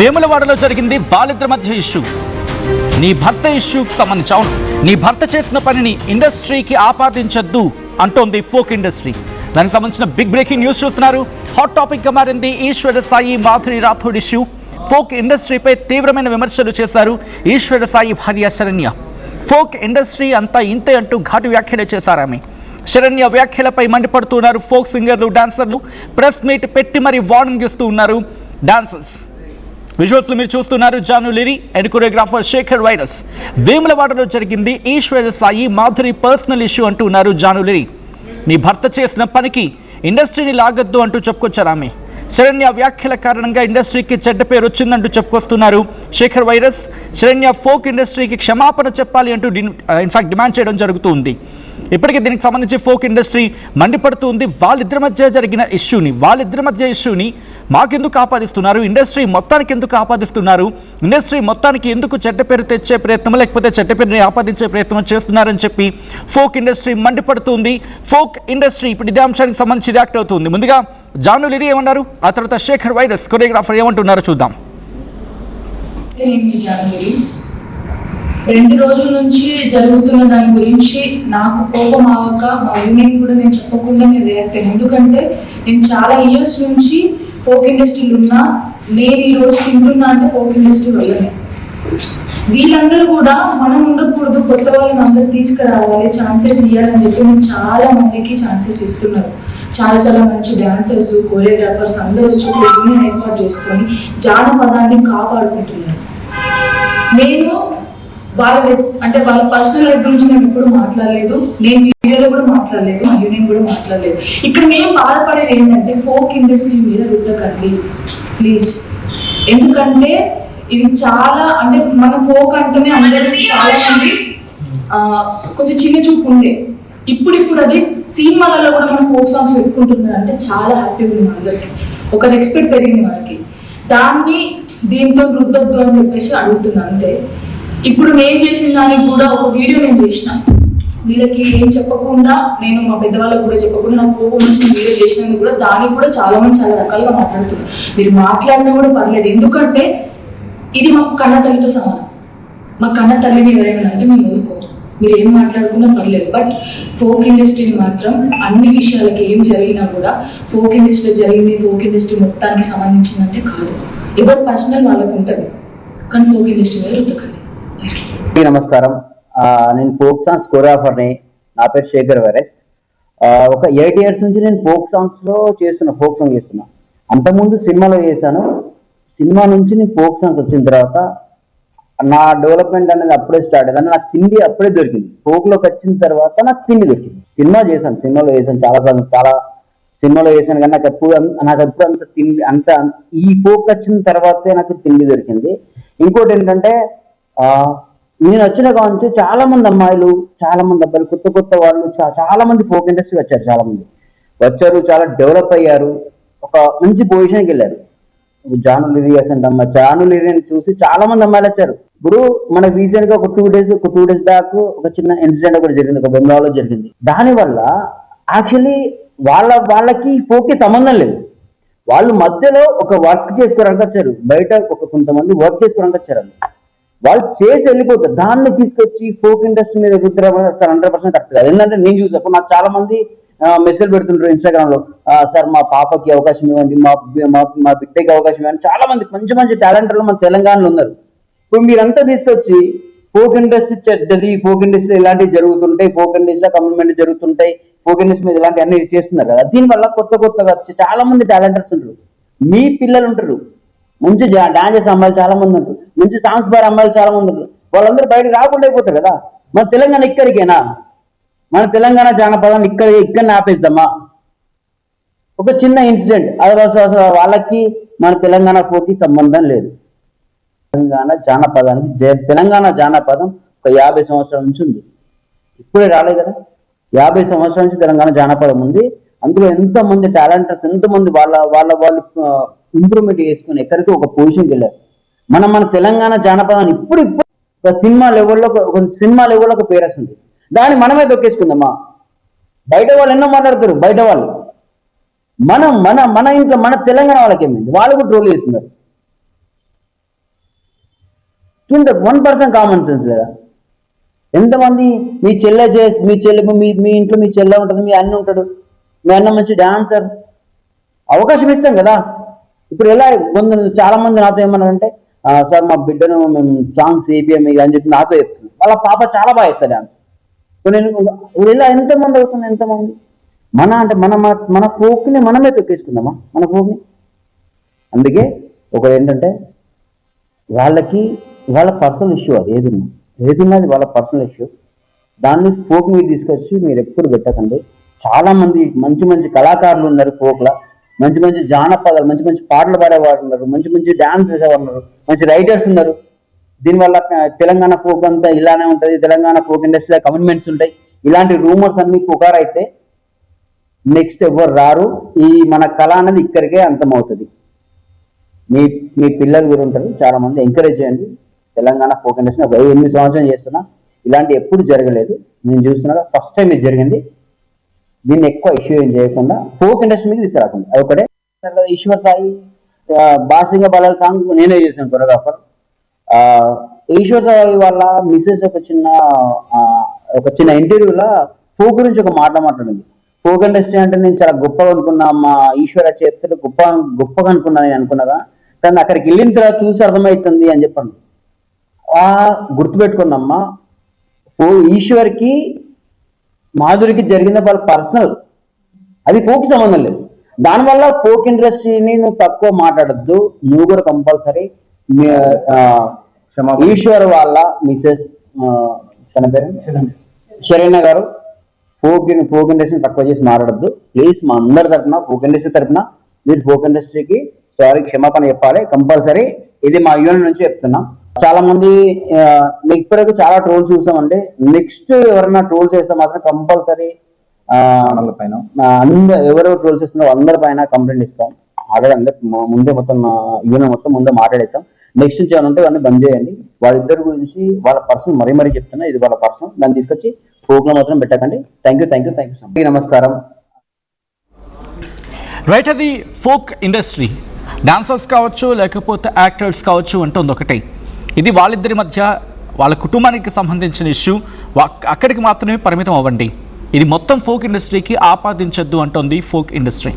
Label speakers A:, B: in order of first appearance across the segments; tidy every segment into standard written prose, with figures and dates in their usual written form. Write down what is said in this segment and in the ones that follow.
A: వేములవాడలో జరిగింది వాళ్ళిద్దరి మధ్య ఇష్యూ. నీ భర్త ఇష్యూకి సంబంధించి అవును, నీ భర్త చేసిన పనిని ఇండస్ట్రీకి ఆపాదించొద్దు అంటోంది ఫోక్ ఇండస్ట్రీ. దానికి సంబంధించిన బిగ్ బ్రేకింగ్ న్యూస్ చూస్తున్నారు. హాట్ టాపిక్ గా మారింది ఈశ్వర సాయి మాధురి రాథోడ్ ఇష్యూ. ఫోక్ ఇండస్ట్రీపై తీవ్రమైన విమర్శలు చేశారు ఈశ్వర సాయి భార్య శరణ్య. ఫోక్ ఇండస్ట్రీ అంతా ఇంతే అంటూ ఘాటు వ్యాఖ్యలు చేశారు ఆమె. శరణ్య వ్యాఖ్యలపై మండిపడుతున్నారు ఫోక్ సింగర్లు, డాన్సర్లు. ప్రెస్ మీట్ పెట్టి మరీ వార్నింగ్ ఇస్తూ ఉన్నారు డాన్సర్స్. విజువల్స్ మీరు చూస్తున్నారు. జాను లిరి అండ్ కొరియోగ్రాఫర్ శేఖర్ వైరస్. వేములవాడలో జరిగింది ఈశ్వర సాయి మాధురి పర్సనల్ ఇష్యూ అంటున్నారు జాను లిరి. నీ భర్త చేసిన పనికి ఇండస్ట్రీని లాగద్దు అంటూ చెప్పుకొచ్చారు ఆమె. శరణ్య వ్యాఖ్యల కారణంగా ఇండస్ట్రీకి చెడ్డ పేరు వచ్చిందంటూ చెప్పుకొస్తున్నారు శేఖర్ వైరస్. శరణ్య ఫోక్ ఇండస్ట్రీకి క్షమాపణ చెప్పాలి అంటూ ఇన్ఫాక్ట్ డిమాండ్ చేయడం జరుగుతుంది. ఇప్పటికే దీనికి సంబంధించి ఫోక్ ఇండస్ట్రీ మండిపడుతుంది. వాళ్ళిద్దరి మధ్య ఇష్యూని మాకెందుకు ఆపాదిస్తున్నారు, ఇండస్ట్రీ మొత్తానికి ఎందుకు ఆపాదిస్తున్నారు, ఇండస్ట్రీ మొత్తానికి ఎందుకు చెడ్డ పేరు తెచ్చే ప్రయత్నం లేకపోతే చెడ్డ పేరుని ఆపాదించే ప్రయత్నం చేస్తున్నారని చెప్పి ఫోక్ ఇండస్ట్రీ మండిపడుతుంది. ఫోక్ ఇండస్ట్రీ ఇప్పుడు ఇదే అంశానికి సంబంధించి రియాక్ట్ అవుతుంది. ముందుగా జాను లిరి ఏమన్నారు, ఆ తర్వాత శేఖర్ వైరస్ కొరియోగ్రాఫర్ ఏమంటున్నారో చూద్దాం.
B: 2 రోజుల నుంచి జరుగుతున్న దాని గురించి నాకు కోపం ఆవక మా యూనియన్ కూడా నేను చెప్పకుండా నేను రియాక్ట్ అయ్యాను. ఎందుకంటే నేను చాలా ఇయర్స్ నుంచి ఫోక్ ఇండస్ట్రీలో ఉన్నా. నేను ఈ రోజు తింటున్నా అంటే ఫోక్ ఇండస్ట్రీ వల్లనే. వీళ్ళందరూ కూడా మనం ఉండకూడదు, కొత్త వాళ్ళని అందరూ తీసుకురావాలి, ఛాన్సెస్ ఇవ్వాలని చెప్పి నేను చాలా మందికి ఛాన్సెస్ ఇస్తున్నారు. చాలా మంచి డాన్సర్స్, కొరియోగ్రాఫర్స్ అందరూ వచ్చి యూనియన్ ఏర్పాటు చేసుకొని జానపదాన్ని కాపాడుకుంటున్నారు. నేను వాళ్ళ పర్సనల్ లైఫ్ గురించి నేను ఎప్పుడు మాట్లాడలేదు, నేను వీడియోలో కూడా మాట్లాడలేదు, మా యూనియన్ కూడా మాట్లాడలేదు. ఇక్కడ మేము బాధపడేది ఏంటంటే ఫోక్ ఇండస్ట్రీ మీద రుద్దకండి ప్లీజ్. ఎందుకంటే ఇది చాలా అంటే మన ఫోక్ అంటేనే అందరికీ చాలా మంది కొంచెం చిన్న చూపు ఉండే. ఇప్పుడు అది సినిమాలలో కూడా మన ఫోక్ సాంగ్స్ పెట్టుకుంటున్నారు అంటే చాలా హ్యాపీగా ఉంది. అందరికి ఒక రెస్పెక్ట్ పెరిగింది మనకి. దాన్ని దీంతో రుద్దొద్దు అని చెప్పేసి అడుగుతున్నా అంతే. ఇప్పుడు నేను చేసిన దానికి కూడా ఒక వీడియో నేను చేసిన, వీళ్ళకి ఏం చెప్పకుండా, నేను మా పెద్దవాళ్ళకి కూడా చెప్పకుండా నాకు కోపం వచ్చిన వీడియో చేసినందుకు కూడా దానికి కూడా చాలా మంది చాలా రకాలుగా మాట్లాడుతున్నారు. మీరు మాట్లాడినా కూడా పర్లేదు, ఎందుకంటే ఇది మాకు కన్న తల్లితో సమానం. మా కన్న తల్లిని ఎవరైనా అంటే మేము ఊరుకోము, మీరు ఏం మాట్లాడుకున్నా పర్లేదు. బట్ ఫోక్ ఇండస్ట్రీని మాత్రం అన్ని విషయాలకి ఏం జరిగినా కూడా ఫోక్ ఇండస్ట్రీలో జరిగింది ఫోక్ ఇండస్ట్రీ మొత్తానికి సంబంధించిందంటే కాదు. ఎవరు పర్సనల్ వాళ్ళకు ఉంటుంది, కానీ ఫోక్ ఇండస్ట్రీ మీద రుద్దకండి.
C: నమస్కారం, నేను ఫోక్ సాంగ్స్ కొరియోగ్రాఫర్ని. నా పేరు శేఖర్ వైరస్. ఒక 8 years నుంచి నేను ఫోక్ సాంగ్స్లో ఫోక్ సాంగ్ చేస్తున్నా. అంతకుముందు సినిమాలో చేశాను. సినిమా నుంచి నేను ఫోక్ సాంగ్స్ వచ్చిన తర్వాత నా డెవలప్మెంట్ అనేది అప్పుడే స్టార్ట్ అయ్యింది. నాకు తిండి అప్పుడే దొరికింది. ఫోక్లోకి వచ్చిన తర్వాత నాకు తిండి దొరికింది. సినిమాలో చేశాను చాలా సినిమాలో చేశాను, కానీ నాకు ఎప్పుడు అంత తిండి ఈ ఫోక్ వచ్చిన తర్వాతే నాకు తిండి దొరికింది. ఇంకోటి ఏంటంటే నేను వచ్చిన కావచ్చు చాలా మంది అమ్మాయిలు, చాలా మంది అబ్బాయిలు, కొత్త వాళ్ళు చాలా మంది ఫోక్ ఇండస్ట్రీ వచ్చారు. చాలా మంది వచ్చారు, చాలా డెవలప్ అయ్యారు, ఒక మంచి పొజిషన్కి వెళ్ళారు. జాను లిరి అమ్మ, జాను లిరిని చూసి చాలా మంది అమ్మాయిలు వచ్చారు. ఇప్పుడు మనకు రీసెంట్ గా ఒక టూ డేస్ బ్యాక్ ఒక చిన్న ఇన్సిడెంట్ ఒకటి జరిగింది, ఒక బెంగాల్లో జరిగింది. దానివల్ల యాక్చువల్లీ వాళ్ళకి ఫోక్కి సంబంధం లేదు. వాళ్ళు మధ్యలో ఒక వర్క్ చేసుకోవడానికి వచ్చారు, బయట కొంతమంది వర్క్ చేసుకోవడానికి వచ్చారు. వాళ్ళు చేసి వెళ్ళిపోతారు. దాన్ని తీసుకొచ్చి ఫోక్ ఇండస్ట్రీ మీద రుద్దడం 100% కరెక్ట్ కాదు. ఎందుకంటే నేను చూసాను, నాకు చాలా మంది మెసేజ్ పెడుతుంటారు ఇన్స్టాగ్రామ్ లో, సార్ మా పాపకి అవకాశం ఇవ్వండి, మా బిడ్డకి అవకాశం ఇవ్వండి. చాలా మంది మంచి టాలెంటర్లు మన తెలంగాణలో ఉన్నారు. ఇప్పుడు మీరంతా తీసుకొచ్చి ఫోక్ ఇండస్ట్రీ చెడ్డది, ఫోక్ ఇండస్ట్రీ ఇలాంటివి జరుగుతుంటాయి, ఫోక్ ఇండస్ట్రీలో కమిట్మెంట్ జరుగుతుంటాయి, ఫోక్ ఇండస్ట్రీ మీద ఇలాంటి అన్ని చేస్తున్నారు కదా. దీనివల్ల కొత్తగా వచ్చి చాలా మంది టాలెంటర్స్ ఉంటారు, మీ పిల్లలు ఉంటారు, మంచి డాన్స్ చేసే అమ్మాయిలు చాలా మంది ఉంటారు, మంచి సాంగ్స్ బార్ అమ్మాయిలు చాలా మంది ఉంటారు. వాళ్ళందరూ బయటకు రాకుండా అయిపోతారు కదా. మన తెలంగాణ ఇక్కడికేనా? మన తెలంగాణ జానపదాన్ని ఇక్కడ ఆపేద్దామా? ఒక చిన్న ఇన్సిడెంట్, అది వాళ్ళకి మన తెలంగాణ ఫోక్కి సంబంధం లేదు. తెలంగాణ జానపదం ఒక 50 సంవత్సరాల నుంచి ఉంది, ఇప్పుడే రాలేదు కదా. 50 సంవత్సరాల నుంచి తెలంగాణ జానపదం ఉంది. అందులో ఎంతోమంది టాలెంటర్స్, ఎంతోమంది వాళ్ళు ఇంప్రూవ్మెంట్ చేసుకుని ఎక్కడికి ఒక పొజిషన్కి వెళ్ళారు. మన తెలంగాణ జానపదాన్ని ఇప్పుడు ఒక సినిమా లెవెల్లో ఒక పేరు వస్తుంది. దాన్ని మనమే దొక్కేసుకుందామా? బయట వాళ్ళు ఎన్నో మాట్లాడతారు, బయట వాళ్ళు. మన ఇంట్లో మన తెలంగాణ వాళ్ళకి ఏమైంది, వాళ్ళు కూడా ట్రోల్ చేస్తున్నారు. కింద 1% కామన్ సెన్స్ లేదా? ఎంతమంది మీ చెల్లె మీ చెల్లె మీ ఇంట్లో మీ చెల్లె ఉంటుంది, మీ అన్న ఉంటాడు, మీ అన్న మంచి డాన్సర్, అవకాశం ఇస్తాం కదా. ఇప్పుడు ఎలా చాలా మంది నాతో ఏమన్నారంటే, సార్ మా బిడ్డను మేము సాంగ్స్ వేపియం అని చెప్పి నాతో చెప్తున్నాను. వాళ్ళ పాప చాలా బాగా ఇస్తారు డాన్స్. నేను ఇలా ఎంతమంది అవుతుంది, ఎంతమంది అంటే మన ఫోక్ని మనమే తొక్కేసుకుందామా, మన ఫోక్ని. అందుకే ఒకటి ఏంటంటే వాళ్ళ పర్సనల్ ఇష్యూ, అది ఏదున్నా అది వాళ్ళ పర్సనల్ ఇష్యూ. దాన్ని ఫోక్ మీద తీసుకొచ్చి మీరు ఎప్పుడు పెట్టకండి. చాలా మంది మంచి మంచి కళాకారులు ఉన్నారు ఫోక్లో, మంచి మంచి జానపదాలు, మంచి మంచి పాటలు పాడేవారు ఉన్నారు, మంచి మంచి డాన్స్ చేసేవారు ఉన్నారు, మంచి రైటర్స్ ఉన్నారు. దీనివల్ల తెలంగాణ ఫోక్ అంతా ఇలానే ఉంటుంది, తెలంగాణ ఫోక్ ఇండస్ట్రీలో కమిట్మెంట్స్ ఉంటాయి, ఇలాంటి రూమర్స్ అన్ని పుకారైతే నెక్స్ట్ ఎవరు రారు. మన కళ అనేది ఇక్కడికే అంతమవుతుంది. మీ పిల్లలు కూడా ఉంటారు, చాలా మంది ఎంకరేజ్ చేయండి. తెలంగాణ ఫోక్ ఇండస్ట్రీ 8 సంవత్సరాలు చేస్తున్నా, ఇలాంటి ఎప్పుడు జరగలేదు. నేను చూస్తున్నా ఫస్ట్ టైం ఇది జరిగింది. దీన్ని ఎక్కువ ఇష్యూ ఏం చేయకుండా ఫోక్ ఇండస్ట్రీ మీద తీసుకురాకుండా, అది ఒకటే. ఈశ్వర్ సాయి బాసింగ బలాల సాంగ్ నేనే చేశాను కొరియోగ్రాఫర్. ఈశ్వర్ సాయి వాళ్ళ మిస్సెస్ ఒక చిన్న ఇంటర్వ్యూలో ఫోక్ గురించి ఒక మాట్లాడింది. ఫోక్ ఇండస్ట్రీ అంటే నేను చాలా గొప్పగా అనుకున్నా, మా ఈశ్వర చేతులు గొప్పగా అనుకున్నా నేను అనుకున్నాగా, కానీ అక్కడికి వెళ్ళిన తర్వాత చూసి అర్థమవుతుంది అని చెప్పాను. గుర్తుపెట్టుకున్నమ్మా, ఈశ్వర్కి మాధురికి జరిగిన వాళ్ళ పర్సనల్, అది ఫోక్ సంబంధం లేదు. దానివల్ల ఫోక్ ఇండస్ట్రీని నువ్వు తక్కువ మాట్లాడద్దు. నువ్వు కూడా కంపల్సరీ ఈశ్వర్ వాళ్ళ మిసెస్ తన పేరు శరణ్య గారు ఫోక్ ఇండస్ట్రీని తక్కువ చేసి మాట్లాడద్దు ప్లీజ్. మా అందరి తరఫున, ఫోక్ ఇండస్ట్రీ తరఫున మీరు ఫోక్ ఇండస్ట్రీకి సారీ, క్షమాపణ చెప్పాలి కంపల్సరీ. ఇది మా యూనియన్ నుంచి చెప్తున్నాం. చాలా మంది ఇప్పటివరకు చాలా ట్రోల్స్ చూసామండి. నెక్స్ట్ ఎవరైనా ట్రోల్స్ చేస్తే మాత్రం కంపల్సరీ ఎవరెవరు ట్రోల్స్ చేస్తున్నారో అందరి పైన కంప్లైంట్ ఇస్తాం. ఆల్రెడీ ముందే మొత్తం యూనియన్ మొత్తం ముందే మాట్లాడేస్తాం. నెక్స్ట్ నుంచి ఏమైనా ఉంటే అన్నీ బంద్ చేయండి. వాళ్ళిద్దరి గురించి వాళ్ళ పర్సన్ మరీ చెప్తున్నా, ఇది వాళ్ళ పర్సన్, దాన్ని తీసుకొచ్చి ఫోక్లో మాత్రం పెట్టకండి. Thank you so much. నమస్కారం.
A: రైట్, అది ఫోక్ ఇండస్ట్రీ, డాన్సర్స్ కావచ్చు లేకపోతే యాక్టర్స్ కావచ్చు అంటుంది ఒకటే. ఇది వాళ్ళిద్దరి మధ్య వాళ్ళ కుటుంబానికి సంబంధించిన ఇష్యూ, అక్కడికి మాత్రమే పరిమితం అవ్వండి. ఇది మొత్తం ఫోక్ ఇండస్ట్రీకి ఆపాదించొద్దు అంటుంది ఫోక్ ఇండస్ట్రీ.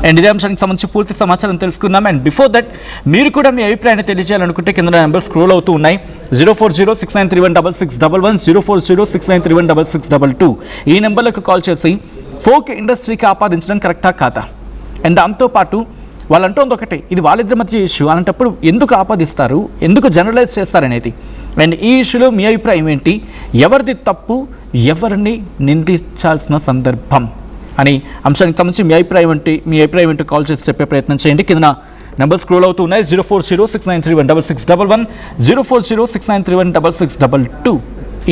A: అండ్ ఇదే అంశానికి సంబంధించి పూర్తి సమాచారం తెలుసుకుందాం. అండ్ బిఫోర్ దట్ మీరు కూడా మీ అభిప్రాయాన్ని తెలియజేయాలనుకుంటే కింద నెంబర్ స్క్రోల్ అవుతూ ఉన్నాయి. 04069316611, 04069316622 ఈ నెంబర్లకు కాల్ చేసి ఫోక్ ఇండస్ట్రీకి ఆపాదించడం కరెక్టా కాదా, అండ్ దాంతోపాటు వాళ్ళు అంటుంది ఒకటే, ఇది వాళ్ళిద్దరి మధ్య ఇష్యూ, అలాంటప్పుడు ఎందుకు ఆపాదిస్తారు, ఎందుకు జనరలైజ్ చేస్తారనేది. అండ్ ఈ ఇష్యూలో మీ అభిప్రాయం ఏంటి, ఎవరిది తప్పు, ఎవరిని నిందించాల్సిన సందర్భం అని అంశానికి సంబంధించి మీ అభిప్రాయం ఏంటో కాల్ చేసి చెప్పే ప్రయత్నం చేయండి. కింద నెంబర్ స్క్రోల్ అవుతూ ఉన్నాయి. 04069316611, 04069316622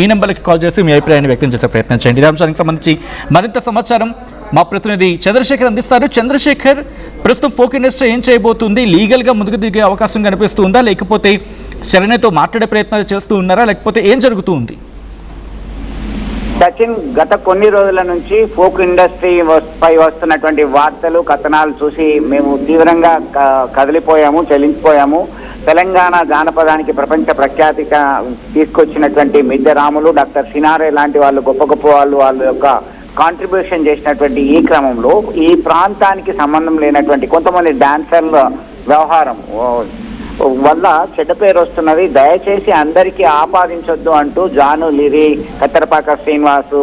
A: ఈ నెంబర్కి కాల్ చేసి మీ అభిప్రాయాన్ని వ్యక్తం చేసే ప్రయత్నం చేయండి. ఈ అంశానికి సంబంధించి మరింత సమాచారం మా ప్రతినిధి చంద్రశేఖర్ అందిస్తారు. చంద్రశేఖర్, ప్రస్తుతం ఫోక్ ఇండస్ట్రీ ఏం చేయబోతుంది, లీగల్గా ముందుకు దిగే అవకాశం కనిపిస్తూ ఉందా, లేకపోతే శరణ్యతో మాట్లాడే ప్రయత్నాలు చేస్తూ ఉన్నారా, లేకపోతే ఏం జరుగుతూ ఉంది?
D: సచిన్, గత కొన్ని రోజుల నుంచి ఫోక్ ఇండస్ట్రీ పై వస్తున్నటువంటి వార్తలు, కథనాలు చూసి మేము తీవ్రంగా కదిలిపోయాము, చలించిపోయాము. తెలంగాణ జానపదానికి ప్రపంచ ప్రఖ్యాతి తీసుకొచ్చినటువంటి మిద్దె రాములు, డాక్టర్ సినారే లాంటి వాళ్ళు గొప్ప గొప్ప వాళ్ళ యొక్క కాంట్రిబ్యూషన్ చేసినటువంటి ఈ క్రమంలో ఈ ప్రాంతానికి సంబంధం లేనటువంటి కొంతమంది డాన్సర్ల వ్యవహారం వల్ల చెడ్డ పేరు వస్తున్నది. దయచేసి అందరికీ ఆపాదించొద్దు అంటూ జాను లిరి, కత్తెరపాక శ్రీనివాసు,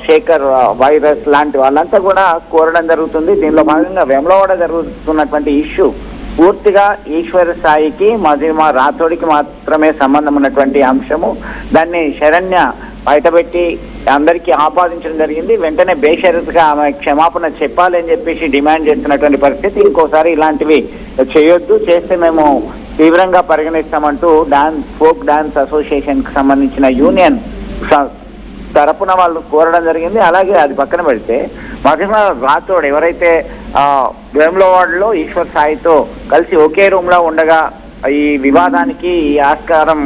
D: శేఖర్ వైరస్ లాంటి వాళ్ళంతా కూడా కోరడం జరుగుతుంది. దీనిలో భాగంగా వేములవాడ జరుగుతున్నటువంటి ఇష్యూ పూర్తిగా ఈశ్వర సాయికి, మజిమా రాథోడికి మాత్రమే సంబంధం ఉన్నటువంటి అంశము. దాన్ని శరణ్య బయటపెట్టి అందరికీ ఆపాదించడం జరిగింది. వెంటనే బేషరతుగా ఆమె క్షమాపణ చెప్పాలని చెప్పేసి డిమాండ్ చేస్తున్నటువంటి పరిస్థితి. ఇంకోసారి ఇలాంటివి చేయొద్దు, చేస్తే మేము తీవ్రంగా పరిగణిస్తామంటూ ఫోక్ డాన్స్ అసోసియేషన్కి సంబంధించిన యూనియన్ తరపున వాళ్ళు కోరడం జరిగింది. అలాగే అది పక్కన పెడితే మహిమా రాథోడ్ ఎవరైతే వేములవాడలో ఈశ్వర్ సాయితో కలిసి ఒకే రూమ్లో ఉండగా ఈ వివాదానికి ఈ ఆస్కారం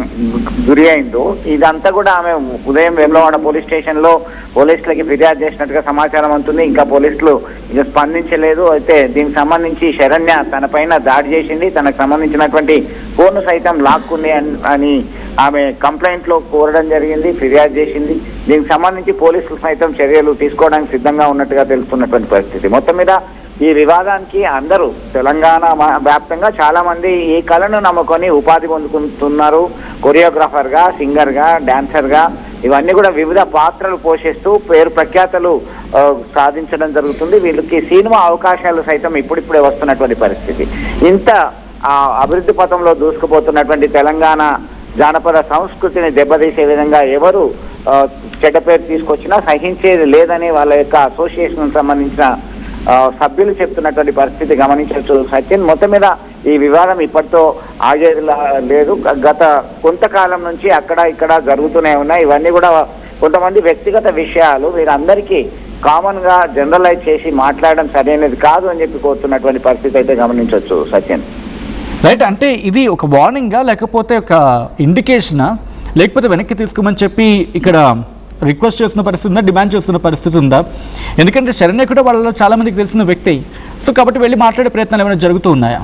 D: గురి అయిందో, ఇదంతా కూడా ఆమె ఉదయం వేములవాడ పోలీస్ స్టేషన్లో పోలీసులకి ఫిర్యాదు చేసినట్టుగా సమాచారం ఉంటుంది. ఇంకా పోలీసులు ఇక స్పందించలేదు. అయితే దీనికి సంబంధించి శరణ్య తన పైన దాడి చేసింది, తనకు సంబంధించినటువంటి ఫోన్ సైతం లాక్కుంది అని ఆమె కంప్లైంట్లో కోరడం జరిగింది, ఫిర్యాదు చేసింది. దీనికి సంబంధించి పోలీసులు సైతం చర్యలు తీసుకోవడానికి సిద్ధంగా ఉన్నట్టుగా తెలుస్తున్నటువంటి పరిస్థితి. మొత్తం మీద ఈ వివాదానికి అందరూ తెలంగాణ వ్యాప్తంగా చాలా మంది ఈ కళను నమ్ముకొని ఉపాధి పొందుకుంటున్నారు. కొరియోగ్రాఫర్గా, సింగర్గా, డాన్సర్గా ఇవన్నీ కూడా వివిధ పాత్రలు పోషిస్తూ పేరు ప్రఖ్యాతలు సాధించడం జరుగుతుంది. వీళ్ళకి సినిమా అవకాశాలు సైతం ఇప్పుడిప్పుడే వస్తున్నటువంటి పరిస్థితి. ఇంత అభివృద్ధి పథంలో దూసుకుపోతున్నటువంటి తెలంగాణ జానపద సంస్కృతిని దెబ్బతీసే విధంగా ఎవరు చెడ్డ పేరు తీసుకొచ్చినా సహించేది లేదని వాళ్ళ యొక్క అసోసియేషన్ సంబంధించిన సభ్యులు చెప్తున్నటువంటి పరిస్థితి గమనించవచ్చు సచిన్. మొత్తం మీద ఈ వివాదం ఇప్పటితో ఆగేది లేదు. గత కొంతకాలం నుంచి అక్కడ ఇక్కడ జరుగుతూనే ఉన్నాయి. ఇవన్నీ కూడా కొంతమంది వ్యక్తిగత విషయాలు, వీరందరికీ కామన్ గా జనరలైజ్ చేసి మాట్లాడడం సరైనది కాదు అని చెప్పి కోరుతున్నటువంటి పరిస్థితి అయితే గమనించవచ్చు సచిన్.
A: రైట్, అంటే ఇది ఒక వార్నింగా, లేకపోతే ఒక ఇండికేషనా, లేకపోతే వెనక్కి తీసుకోమని చెప్పి ఇక్కడ రిక్వెస్ట్ చేస్తున్న పరిస్థితి ఉందా, డిమాండ్ చేస్తున్న పరిస్థితి ఉందా? ఎందుకంటే శరణ్య కూడా వాళ్ళలో చాలా మందికి తెలిసిన వ్యక్తి, సో కాబట్టి వెళ్ళి మాట్లాడే ప్రయత్నాలు ఏమైనా జరుగుతూ ఉన్నాయా?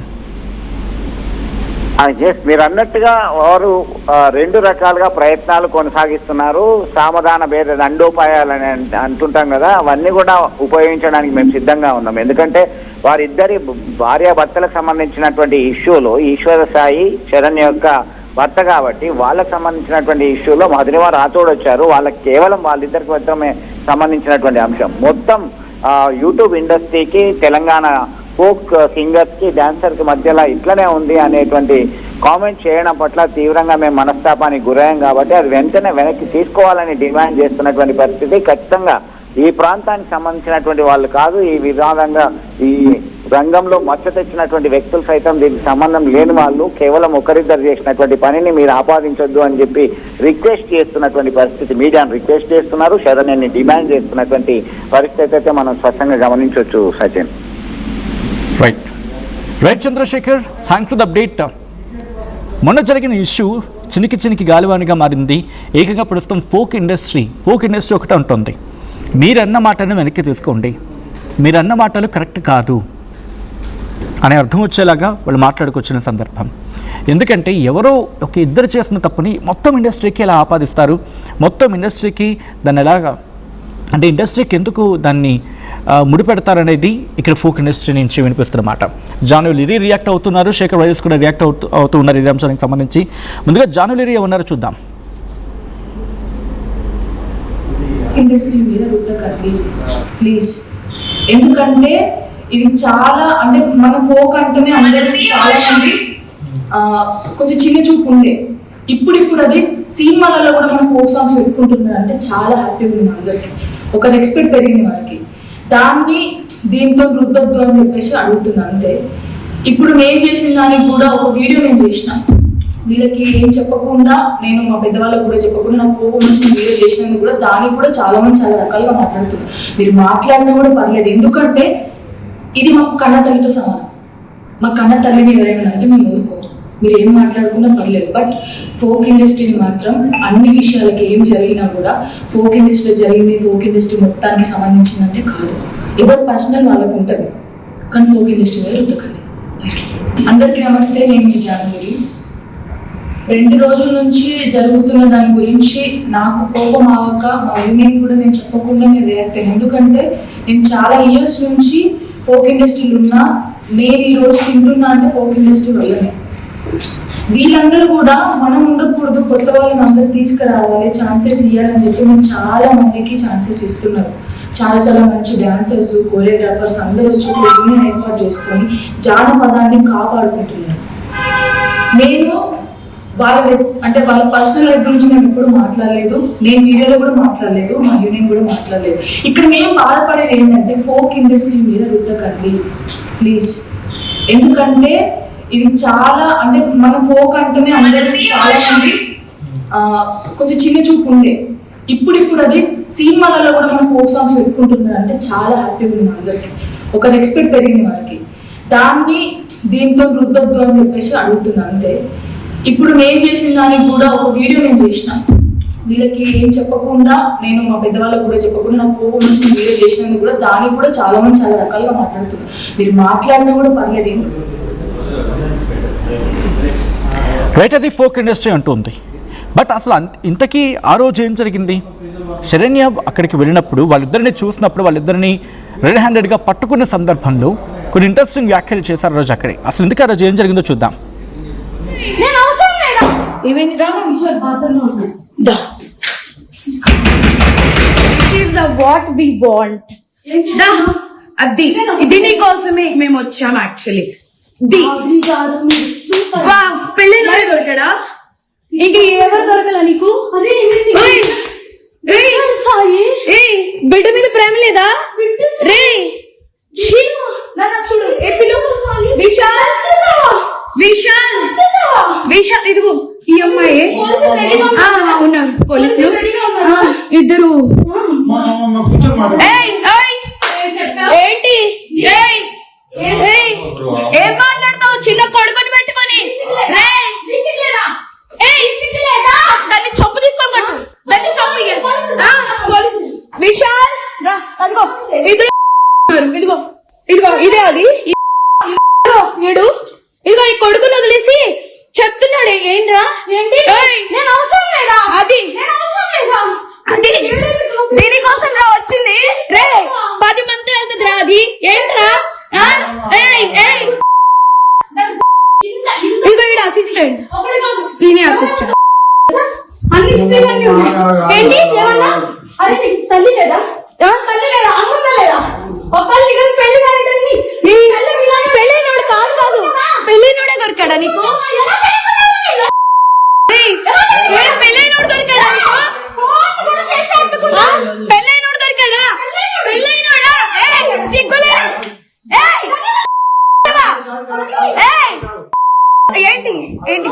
D: మీరు అన్నట్టుగా వారు రెండు రకాలుగా ప్రయత్నాలు కొనసాగిస్తున్నారు. సామధాన భేద దండోపాయాలని అంటుంటాం కదా, అవన్నీ కూడా ఉపయోగించడానికి మేము సిద్ధంగా ఉన్నాం. ఎందుకంటే వారిద్దరి భార్యాభర్తలకు సంబంధించినటువంటి ఇష్యూలో ఈశ్వర సాయి శరణ్య యొక్క భర్త కాబట్టి వాళ్ళకు సంబంధించినటువంటి ఇష్యూలో మధునివారు రాతోడు వచ్చారు. వాళ్ళకి కేవలం వాళ్ళిద్దరికి మాత్రమే సంబంధించినటువంటి అంశం. మొత్తం యూట్యూబ్ ఇండస్ట్రీకి, తెలంగాణ ఫోక్ సింగర్స్ కి, డాన్సర్ కి మధ్యలో ఇట్లనే ఉంది అనేటువంటి కామెంట్ చేయడం పట్ల తీవ్రంగా మేము మనస్తాపానికి గురయ్యాం కాబట్టి అది వెంటనే వెనక్కి తీసుకోవాలని డిమాండ్ చేస్తున్నటువంటి పరిస్థితి. ఖచ్చితంగా ఈ ప్రాంతానికి సంబంధించినటువంటి వాళ్ళు కాదు, ఈ విధానంగా ఈ రంగంలో మచ్చ తెచ్చినటువంటి వ్యక్తులు సైతం దీనికి సంబంధం లేని వాళ్ళు, కేవలం ఒకరిద్దరు చేసినటువంటి పనిని మీరు ఆపాదించొద్దు అని చెప్పి రిక్వెస్ట్ చేస్తున్నటువంటి పరిస్థితి. మీడియాను రిక్వెస్ట్ చేస్తున్నారు, శరణ్యని డిమాండ్ చేస్తున్నటువంటి పరిస్థితి అయితే మనం స్పష్టంగా గమనించవచ్చు Sachin.
A: Right Chandrashekar, thanks for the update. మొన్న జరిగిన ఇష్యూ చినికి గాలివానిగా మారింది. ఏకంగా ప్రస్తుతం ఫోక్ ఇండస్ట్రీ ఒకటే ఉంటుంది. మీరన్న మాటను వెనక్కి తీసుకోండి, మీరన్న మాటలు కరెక్ట్ కాదు అనే అర్థం వచ్చేలాగా వాళ్ళు మాట్లాడుకొచ్చిన సందర్భం. ఎందుకంటే ఎవరో ఒక ఇద్దరు చేసిన తప్పుని మొత్తం ఇండస్ట్రీకి ఎలా ఆపాదిస్తారు, మొత్తం ఇండస్ట్రీకి దాన్ని ఎలాగా, అంటే ఇండస్ట్రీకి ఎందుకు దాన్ని ముడిపెడతారనేది ఇక్కడ ఫోక్ ఇండస్ట్రీ నుంచి వినిపిస్తున్నమాట. జాను లిరి రియాక్ట్ అవుతున్నారు, శేఖర్ వైఎస్ కూడా రియాక్ట్ అవుతూ ఉన్నారు ఈ అంశానికి సంబంధించి. ముందుగా జాను లిరి ఏమన్నారో చూద్దాం.
B: ఇండస్ట్రీ మీద రుద్దకండి ప్లీజ్, ఎందుకంటే ఇది చాలా, అంటే మన ఫోక్ అంటేనే అందరికీ చాలా మంది కొంచెం చిన్న చూపు ఉండే. ఇప్పుడు అది సినిమాలలో కూడా మన ఫోక్ సాంగ్స్ పెట్టుకుంటున్నారు అంటే చాలా హ్యాపీగా ఉంది అందరికి, ఒక రెస్పెక్ట్ పెరిగింది మనకి. దాన్ని దీంతో రుద్దొద్దు అని చెప్పేసి అడుగుతున్నాను అంతే. ఇప్పుడు నేను చేసిన దానికి కూడా ఒక వీడియో నేను చేసిన, వీళ్ళకి ఏం చెప్పకుండా, నేను మా పెద్దవాళ్ళకి కూడా చెప్పకుండా నాకు కోపం వచ్చిన వీడియో చేసినందుకు కూడా దానికి కూడా చాలా మంది చాలా రకాలుగా మాట్లాడుతున్నారు. మీరు మాట్లాడినా కూడా పర్లేదు, ఎందుకంటే ఇది మాకు కన్న తల్లితో సమానం. మా కన్న తల్లిని ఎవరైనా అంటే మేము ఊరుకోము, మీరు ఏం మాట్లాడుకున్నా పర్లేదు. బట్ ఫోక్ ఇండస్ట్రీని మాత్రం అన్ని విషయాలకి ఏం జరిగినా కూడా ఫోక్ ఇండస్ట్రీలో జరిగింది ఫోక్ ఇండస్ట్రీ మొత్తానికి సంబంధించిందంటే కాదు. ఎవరు పర్సనల్ వాళ్ళకు ఉంటుంది, కానీ ఫోక్ ఇండస్ట్రీ మీద రుద్దకండి. అందరికీ నమస్తే, నేను మీ జానగిరి. 2 రోజుల నుంచి జరుగుతున్న దాని గురించి నాకు కోపం ఆగక మా యూనియన్ కూడా నేను చెప్పకుండా నేను రియాక్ట్ అయ్యాను. ఎందుకంటే నేను చాలా ఇయర్స్ నుంచి ఫోక్ ఇండస్ట్రీలో ఉన్నా, నేను ఈ రోజు తింటున్నా అంటే ఫోక్ ఇండస్ట్రీ వల్లనే. వీళ్ళందరూ కూడా మనం ఉండకూడదు, కొత్త వాళ్ళని అందరూ తీసుకురావాలి, ఛాన్సెస్ ఇవ్వాలని చెప్పి మేము చాలా మందికి ఛాన్సెస్ ఇస్తున్నారు. చాలా మంచి డాన్సర్స్, కోరియోగ్రాఫర్స్ అందరూ వచ్చి యూనియన్ ఏర్పాటు చేసుకొని జానపదాన్ని కాపాడుకుంటున్నారు. నేను వాళ్ళ పర్సనల్ లైఫ్ గురించి నేను ఎప్పుడు మాట్లాడలేదు, నేను వీడియోలో కూడా మాట్లాడలేదు, మా యూనియన్ కూడా మాట్లాడలేదు. ఇక్కడ మేము బాధపడేది ఏంటంటే ఫోక్ ఇండస్ట్రీ మీద రుద్దకండి ప్లీజ్, ఎందుకంటే ఇది చాలా, అంటే మన ఫోక్ అంటేనే అందరికీ చాలా మంది కొంచెం చిన్న చూపు ఉండే. ఇప్పుడు అది సినిమాలలో కూడా మన ఫోక్ సాంగ్స్ పెట్టుకుంటున్నారు అంటే చాలా హ్యాపీగా ఉంది అందరికి, ఒక రెస్పెక్ట్ పెరిగింది మనకి. దాన్ని దీంతో రుద్దొద్దు అని చెప్పేసి అడుగుతున్నాను అంతే. ఇప్పుడు నేను చేసిన దానికి కూడా ఒక వీడియో నేను చేసిన, వీళ్ళకి ఏం చెప్పకుండా, నేను మా పెద్దవాళ్ళకి కూడా చెప్పకుండా నాకు కోపం వచ్చిన వీడియో చేసినందుకు కూడా దానికి కూడా చాలా మంది చాలా రకాలుగా మాట్లాడుతున్నారు. మీరు మాట్లాడినా కూడా పర్లేదు ఎందుకు.
A: రైట్, అది ఫోక్ ఇండస్ట్రీ అంటుంది. బట్ అసలు ఇంతకీ ఆ రోజు ఏం జరిగింది? శరణ్య అక్కడికి వెళ్ళినప్పుడు వాళ్ళిద్దరిని చూసినప్పుడు వాళ్ళిద్దరిని రెడ్ హ్యాండెడ్గా పట్టుకున్న సందర్భంలో కొన్ని ఇంట్రెస్టింగ్ వ్యాఖ్యలు చేశారు ఆ రోజు అక్కడే. అసలు ఎందుకు ఆ రోజు ఏం జరిగిందో చూద్దాం.
E: దీని కోసమే మేము వచ్చాం. యాక్చువల్లీ పెళ్లి దొరకడా? ఇంక ఎవరు దొరకలా నీకు? బిడ్డ మీద ప్రేమ లేదా? రే చూడు, విశాల్ విశాల్ విశాల్, ఇదిగో ఈ అమ్మాయి ఉన్నారు పోలీసులు ఇద్దరు. ఏంటి ఏం మాట్లాడతావు? చిన్న కొడుకుని పెట్టుకొని దాన్ని చొప్పు తీసుకోకూడదు. దాన్ని చొప్పు విశాల్ అదిగో ఇదిగో ఇదిగో ఇదిగో ఇదే అది ఏడు. ఇదిగో ఈ కొడుకుని వదిలేసి చెప్తున్నాడు. ఏంట్రా? ఏంటి? నేను అవసరం లేదా? అది దీనికోసం రా వచ్చింది. రే 10 మంది వెళ్తుంది రా. అది ఏంట్రా? ఇదిగో ఈడ అసిస్టెంట్, ఈయన అసిస్టెంట్. అన్ని ఏంటి ఏమన్నా? అరే నీకు తల్లి లేదా? తల్లి లేదా? అమ్మ లేదా? పెళ్ళైనోడు కాదు, పెళ్ళైనోడే దొరికాడా నీకు? పెళ్ళైనోడు దొరికాడా నీకు? పెళ్ళైనోడు దొరికాడా? పెళ్ళైనోడా? సిగ్గులే. ఏంటి ఏంటి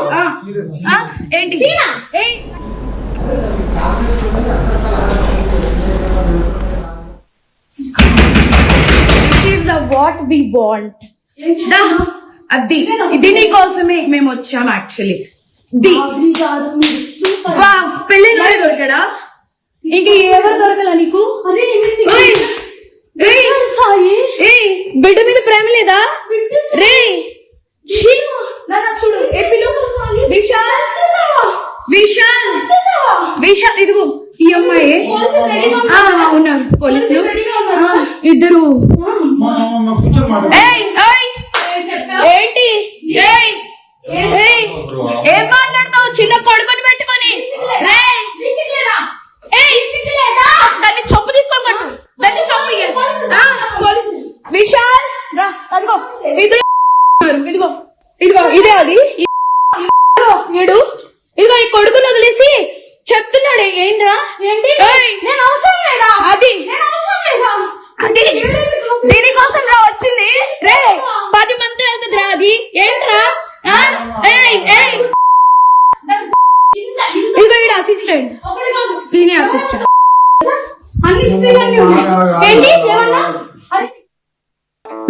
E: ఏంటి? What we want. దీని కోసమే మేము వచ్చాం. యాక్చువల్లీ పెళ్లి దొరకడా? ఇంక ఎవరు దొరకలా నీకు? బిడ్డ మీద ప్రేమ లేదా? రే చూడు, విశాల్ విశాల్ విశాల్, ఇదిగో ఈ అమ్మాయి ఉన్నారు పోలీసులు ఇద్దరు. ఏంటి ఏం మాట్లాడతావు? చిన్న కొడుకుని పెట్టుకొని దాన్ని చొప్పు తీసుకోకూడదు. దాన్ని చొప్పు విశాల్ అదిగో ఇదిగో ఇదిగో ఇదే అది ఏడు. ఇదిగో ఈ కొడుకుని వదిలేసి చెప్తున్నాడు. ఏంట్రా? ఏంటి? నేను అవసరం లేదా? అది దీనికోసం రా వచ్చింది. రే 10 మంది వెళ్తుంది రా. అది ఏంట్రా? ఇదిగో ఈడ అసిస్టెంట్, ఈయన అసిస్టెంట్. అన్ని ఏంటి ఏమన్నా?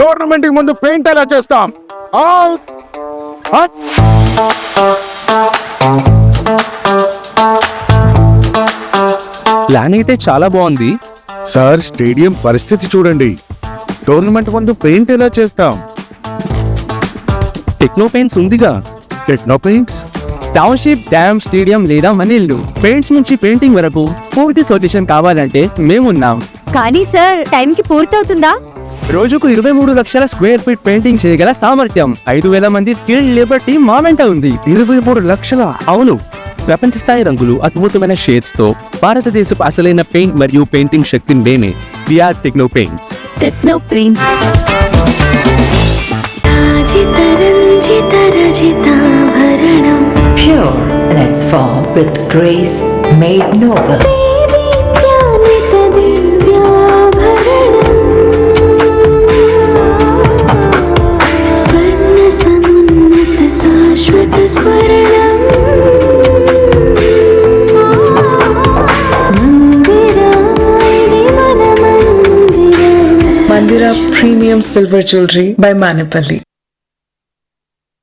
F: టోర్నమెంట్ కి ముందు పెయింట్ ఎలా చేస్తాం?
G: ప్లాన్ అయితే చాలా బాగుంది
F: సార్. స్టేడియం పరిస్థితి చూడండి. టోర్నమెంట్ ముందు పెయింట్ ఎలా చేస్తాం?
G: టెక్నో పెయింట్స్ ఉందిగా.
F: Techno paints,
G: township, dam, stadium లేదా మనీళ్లు, పెయింట్స్ నుంచి పెయింటింగ్ వరకు పూర్తి సొల్యూషన్ కావాలంటే మేమున్నాం.
H: కానీ సార్ టైంకి పూర్తవుతుందా?
G: రోజుకు 23 లక్షల స్క్వేర్ ఫీట్ పెయింటింగ్ చేయగల సామర్థ్యం, 5,000 మంది స్కిల్డ్ లేబర్ టీం మా వెంట ఉంది.
F: 23 లక్షల?
G: అవును. ప్రపంచ స్థాయి రంగులు, అద్భుతమైన షేడ్స్ తో భారతదేశపు అసలైన పెయింట్ మరియు పెయింటింగ్ శక్తిని మేమే. We are Techno Paints.
H: Techno Paints.
I: Pure in its form with grace made noble.
J: Mandira Premium Silver Jewelry by Manipali.